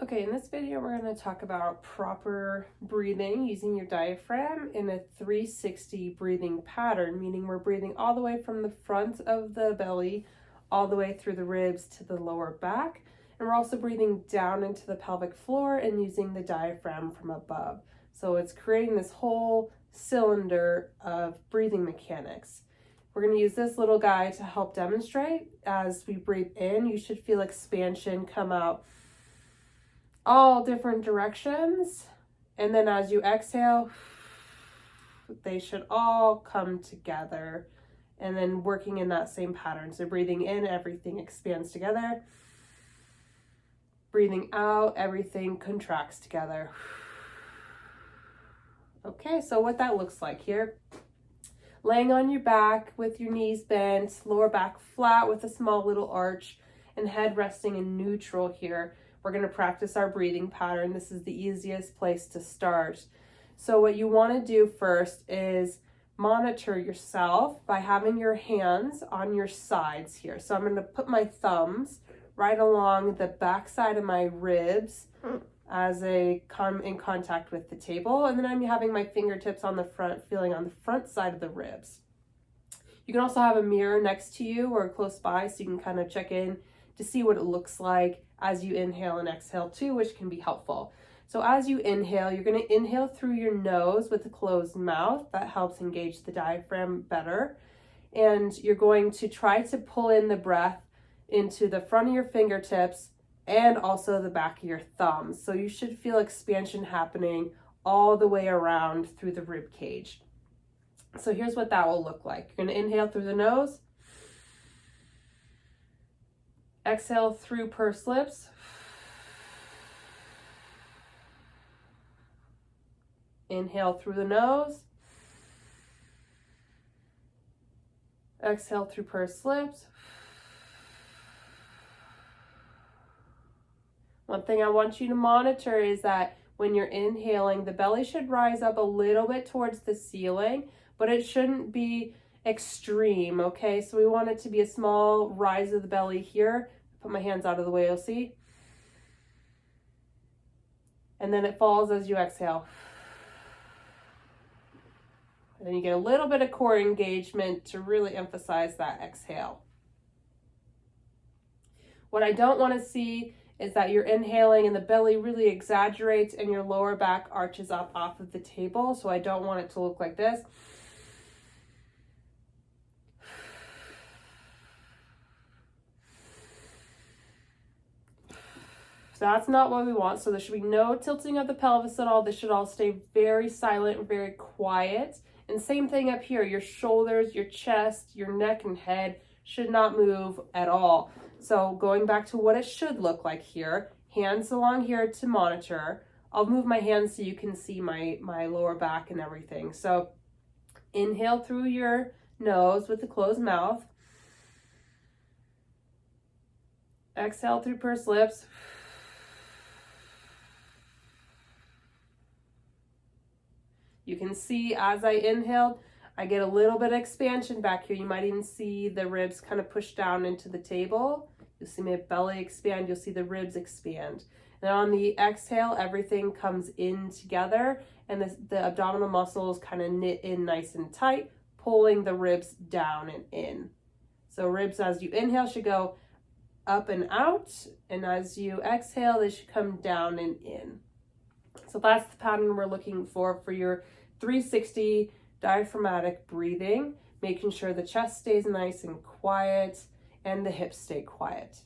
Okay, in this video, we're going to talk about proper breathing using your diaphragm in a 360 breathing pattern, meaning we're breathing all the way from the front of the belly, all the way through the ribs to the lower back. And we're also breathing down into the pelvic floor and using the diaphragm from above. So it's creating this whole cylinder of breathing mechanics. We're going to use this little guy to help demonstrate. As we breathe in, you should feel expansion come out all different directions, and then as you exhale, they should all come together, and then working in that same pattern. So breathing in, everything expands together. Breathing out, everything contracts together. Okay, so what that looks like here, laying on your back with your knees bent, lower back flat with a small little arch, and head resting in neutral here. We're going to practice our breathing pattern. This is the easiest place to start. So what you want to do first is monitor yourself by having your hands on your sides here. So I'm going to put my thumbs right along the back side of my ribs as they come in contact with the table. And then I'm having my fingertips on the front, feeling on the front side of the ribs. You can also have a mirror next to you or close by so you can kind of check in to see what it looks like as you inhale and exhale too, which can be helpful. So as you inhale, you're going to inhale through your nose with a closed mouth. That helps engage the diaphragm better. And you're going to try to pull in the breath into the front of your fingertips and also the back of your thumbs. So you should feel expansion happening all the way around through the rib cage. So here's what that will look like. You're going to inhale through the nose. Exhale through pursed lips. Inhale through the nose. Exhale through pursed lips. One thing I want you to monitor is that when you're inhaling, the belly should rise up a little bit towards the ceiling, but it shouldn't be extreme, okay? So we want it to be a small rise of the belly here. Put my hands out of the way, you'll see. And then it falls as you exhale. And then you get a little bit of core engagement to really emphasize that exhale. What I don't want to see is that you're inhaling and the belly really exaggerates and your lower back arches up off of the table. So I don't want it to look like this. That's not what we want. So there should be no tilting of the pelvis at all. This should all stay very silent and very quiet. And same thing up here. Your shoulders, your chest, your neck and head should not move at all. So going back to what it should look like here, hands along here to monitor. I'll move my hands so you can see my lower back and everything. So inhale through your nose with a closed mouth. Exhale through pursed lips. You can see as I inhaled, I get a little bit of expansion back here. You might even see the ribs kind of push down into the table. You'll see my belly expand. You'll see the ribs expand. And on the exhale, everything comes in together and the abdominal muscles kind of knit in nice and tight, pulling the ribs down and in. So ribs as you inhale should go up and out. And as you exhale, they should come down and in. So that's the pattern we're looking for your 360 diaphragmatic breathing, making sure the chest stays nice and quiet and the hips stay quiet.